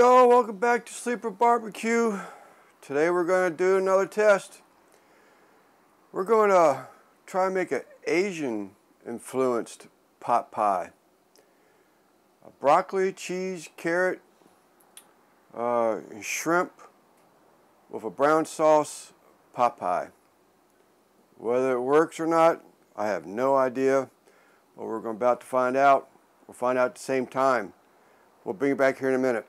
y'all, welcome back to Sleeper Barbecue. Today we're going to do another test. We're going to try and make an Asian influenced pot pie. Broccoli, cheese, carrot, and shrimp with a brown sauce pot pie. Whether it works or not, I have no idea, but we're about to find out. We'll find out at the same time. We'll bring it back here in a minute.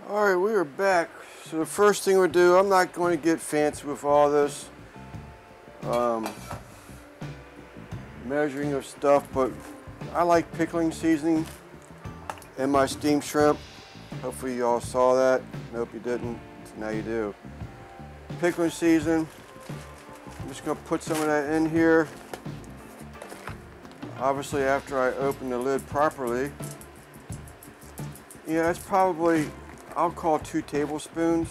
Alright, we are back. So the first thing we'll do, I'm not going to get fancy with all this measuring of stuff, but I like pickling seasoning in my steamed shrimp. Hopefully you all saw that. Nope, you didn't. So now you do. Pickling season. I'm just going to put some of that in here. Obviously after I open the lid properly. Yeah, that's probably, I'll call 2 tablespoons.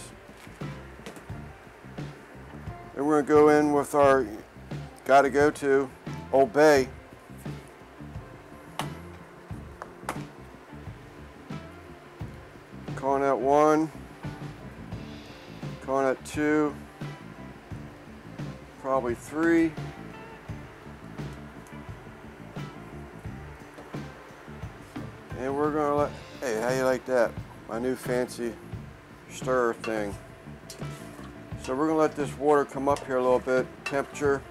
And we're going to go in with our gotta go to Old Bay. Calling that 1, calling that 2, probably 3. And we're going to let, hey, how you like that? My new fancy stir thing. So we're going to let this water come up here a little bit, temperature,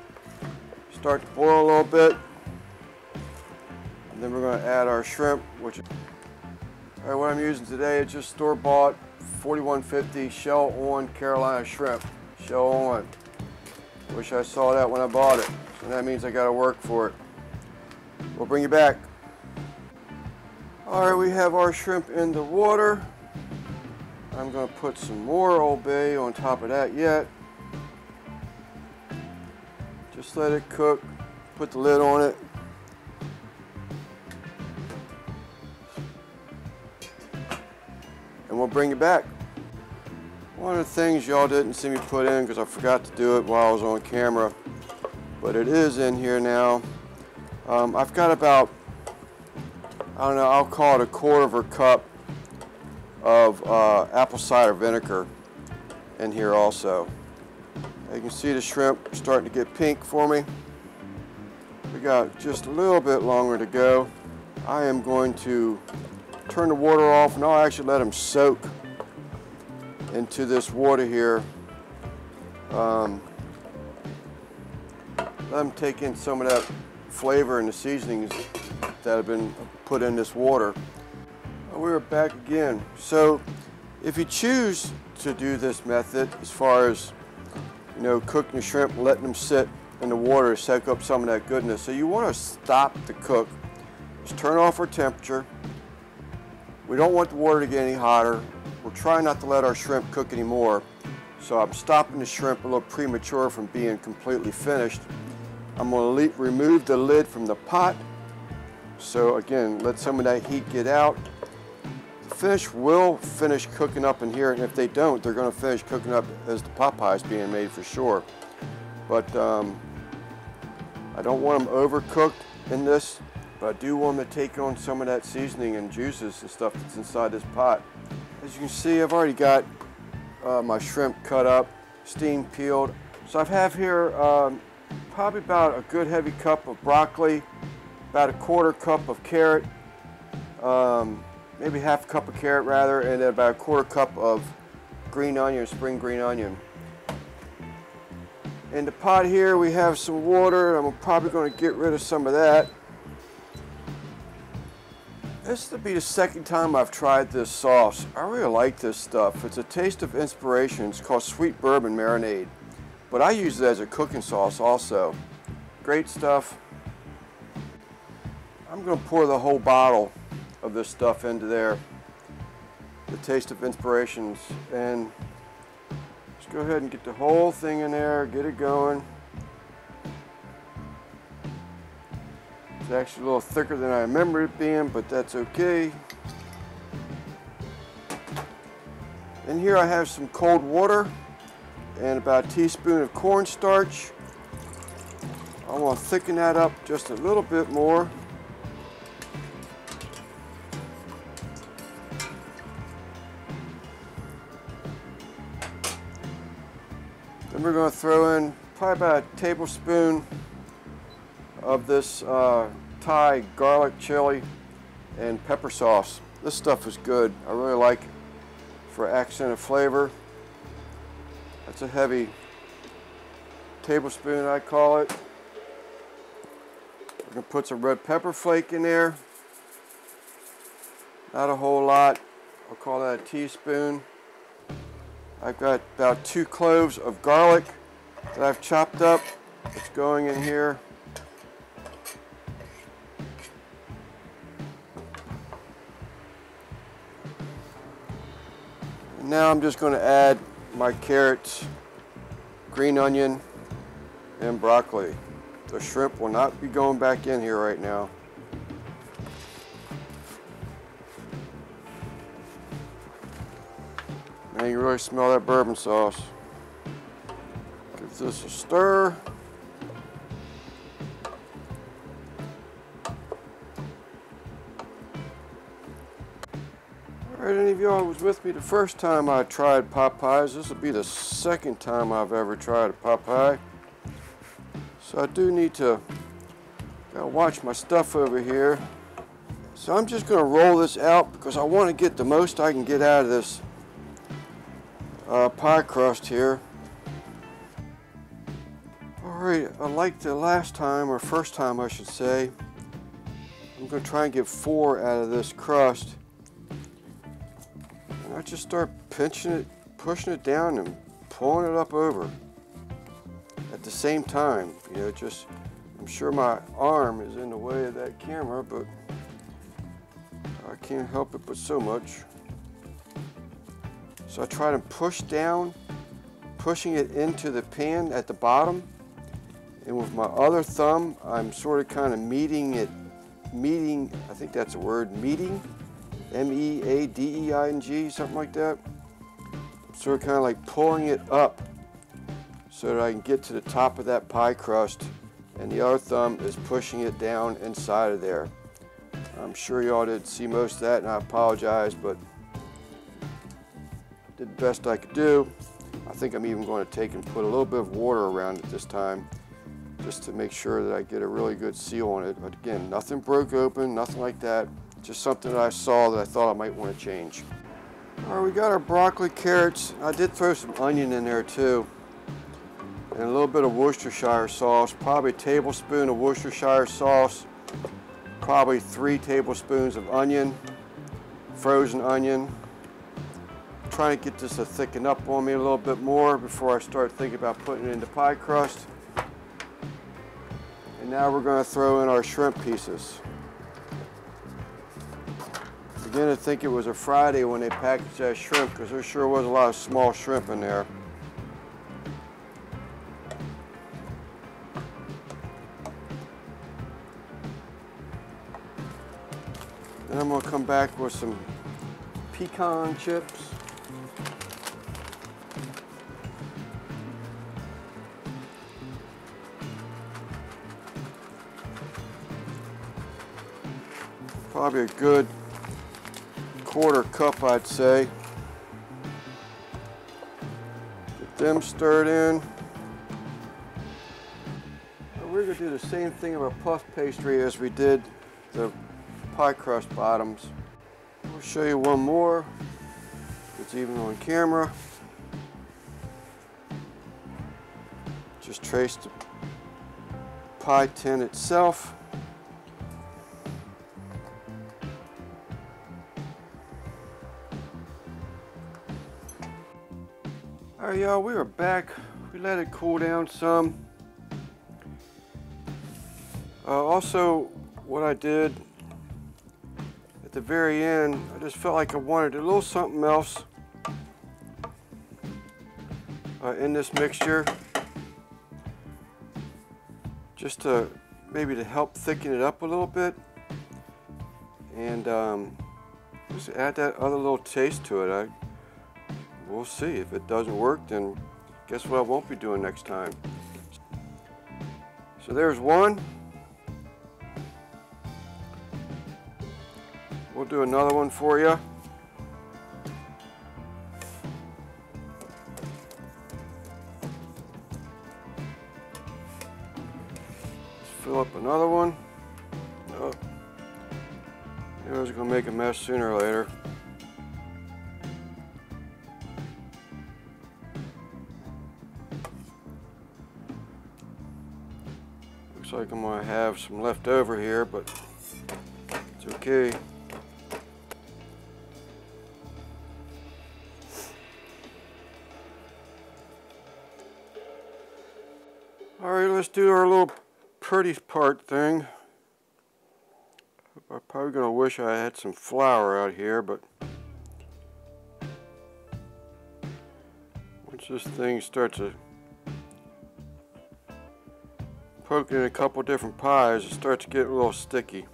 start to boil a little bit. And then we're going to add our shrimp, which, all right, what I'm using today is just store-bought 4150 shell-on Carolina shrimp. Shell-on. Wish I saw that when I bought it. So that means I got to work for it. We'll bring you back. Alright, we have our shrimp in the water. I'm going to put some more Old Bay on top of that yet. Just let it cook. Put the lid on it. And we'll bring it back. One of the things y'all didn't see me put in because I forgot to do it while I was on camera, but it is in here now. I've got about, I don't know, I'll call it 1/4 cup of apple cider vinegar in here also. You can see the shrimp starting to get pink for me. We got just a little bit longer to go. I am going to turn the water off and I'll actually let them soak into this water here. Let them take in some of that flavor and the seasonings that have been put in this water. We're back again. So if you choose to do this method, as far as, you know, cooking the shrimp and letting them sit in the water to soak up some of that goodness, so you want to stop the cook. Just turn off our temperature. We don't want the water to get any hotter. We're trying not to let our shrimp cook anymore, so I'm stopping the shrimp a little premature from being completely finished. I'm going to remove the lid from the pot. So again, let some of that heat get out. The fish will finish cooking up in here, and if they don't, they're going to finish cooking up as the pot pie is being made for sure. But I don't want them overcooked in this, but I do want them to take on some of that seasoning and juices and stuff that's inside this pot. As you can see, I've already got my shrimp cut up, steamed, peeled. So I have here probably about a good heavy cup of broccoli, about 1/4 cup of carrot, maybe 1/2 cup of carrot rather, and then about 1/4 cup of green onion, spring green onion. In the pot here we have some water. I'm probably going to get rid of some of that. This will be the second time I've tried this sauce. I really like this stuff. It's a taste of inspiration. It's called sweet bourbon marinade, but I use it as a cooking sauce also. Great stuff. I'm going to pour the whole bottle of this stuff into there. The taste of inspirations, and just go ahead and get the whole thing in there, get it going. It's actually a little thicker than I remember it being, but that's okay. In here I have some cold water and about a teaspoon of cornstarch. I want to thicken that up just a little bit more. we're going to throw in probably about a tablespoon of this Thai garlic, chili, and pepper sauce. This stuff is good. I really like it for accented flavor. That's a heavy tablespoon, I call it. We're going to put some red pepper flake in there. Not a whole lot. I'll call that a teaspoon. I've got about 2 cloves of garlic that I've chopped up. It's going in here. And now I'm just going to add my carrots, green onion, and broccoli. The shrimp will not be going back in here right now. Now you really smell that bourbon sauce. Give this a stir. Alright, any of y'all was with me the first time I tried pot pies. This will be the second time I've ever tried a pot pie. So I do need to watch my stuff over here. So I'm just going to roll this out because I want to get the most I can get out of this pie crust here. Alright, like the last time, or first time I should say, I'm going to try and get 4 out of this crust. And I just start pinching it, pushing it down and pulling it up over at the same time. You know, just, I'm sure my arm is in the way of that camera, but I can't help it but so much. So I try to push down, pushing it into the pan at the bottom, and with my other thumb I'm sort of kind of meeting, I think that's a word, meeting, M-E-A-D-E-I-N-G, something like that. Sort of kind of like pulling it up so that I can get to the top of that pie crust, and the other thumb is pushing it down inside of there. I'm sure y'all didn't see most of that, and I apologize, but did the best I could do. I think I'm even going to take and put a little bit of water around it this time, just to make sure that I get a really good seal on it. But again, nothing broke open, nothing like that. Just something that I saw that I thought I might want to change. All right, we got our broccoli, carrots. I did throw some onion in there too, and a little bit of Worcestershire sauce, probably a tablespoon of Worcestershire sauce, probably 3 tablespoons of onion, frozen onion. Trying to get this to thicken up on me a little bit more before I start thinking about putting it into pie crust. And now we're going to throw in our shrimp pieces. I'm beginning to think it was a Friday when they packaged that shrimp, because there sure was a lot of small shrimp in there. Then I'm going to come back with some pecan chips. Probably a good 1/4 cup, I'd say. Get them stirred in. And we're going to do the same thing of our puff pastry as we did the pie crust bottoms. We'll show you one more. It's even on camera. Just trace the pie tin itself. All right, y'all, we are back. We let it cool down some. Also, what I did at the very end, I just felt like I wanted a little something else in this mixture, just to maybe to help thicken it up a little bit, and just add that other little taste to it. We'll see. If it doesn't work, then guess what I won't be doing next time. So there's one. We'll do another one for you. another one. Oh. It was going to make a mess sooner or later. Looks like I'm going to have some left over here, but it's okay. Alright, let's do our little pretty part thing. I'm probably going to wish I had some flour out here, but once this thing starts to poke in a couple different pies, it starts to get a little sticky.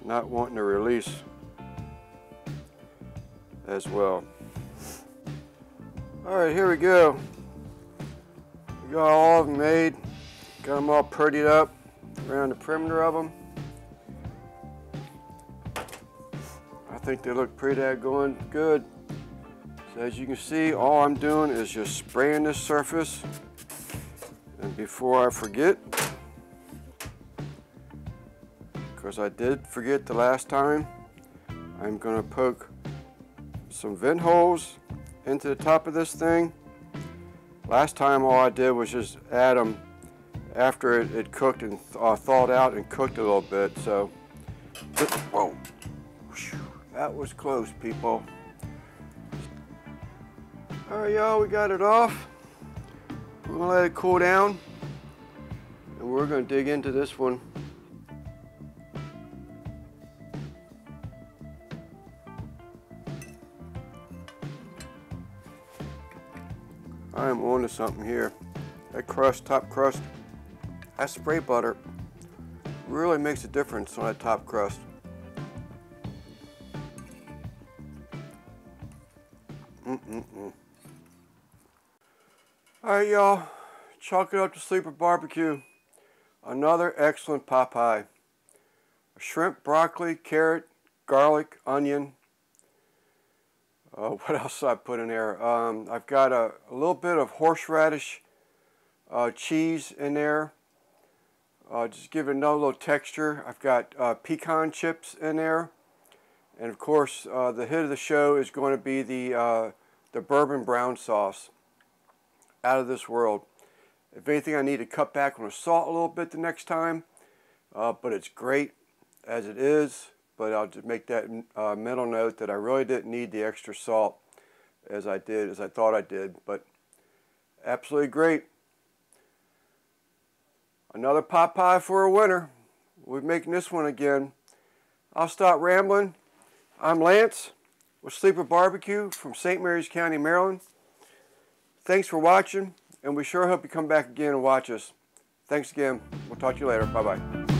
Not wanting to release as well. Alright, here we go. We got all of them made. Got them all prettied up around the perimeter of them. I think they look pretty daggone good. So as you can see, all I'm doing is just spraying this surface. And before I forget, because I did forget the last time, I'm going to poke some vent holes into the top of this thing. Last time all I did was just add them after it cooked and thawed out and cooked a little bit. So, whoa, that was close, people. All right, y'all, we got it off. We're gonna let it cool down, and we're gonna dig into this one. I am on to something here. That crust, top crust, that spray butter really makes a difference on that top crust. Alright, y'all, chalk it up to Sleeper Barbecue. Another excellent pot pie. Shrimp, broccoli, carrot, garlic, onion. What else did I put in there? I've got a little bit of horseradish cheese in there. Just give it another little texture. I've got pecan chips in there. And of course, the hit of the show is going to be the bourbon brown sauce. Out of this world. If anything, I need to cut back on the salt a little bit the next time. But it's great as it is. But I'll just make that mental note that I really didn't need the extra salt as I thought I did. But absolutely great. Another pot pie for a winner. We're making this one again. I'll stop rambling. I'm Lance with Sleeper Barbecue from St. Mary's County, Maryland. Thanks for watching, and we sure hope you come back again and watch us. Thanks again. We'll talk to you later. Bye-bye.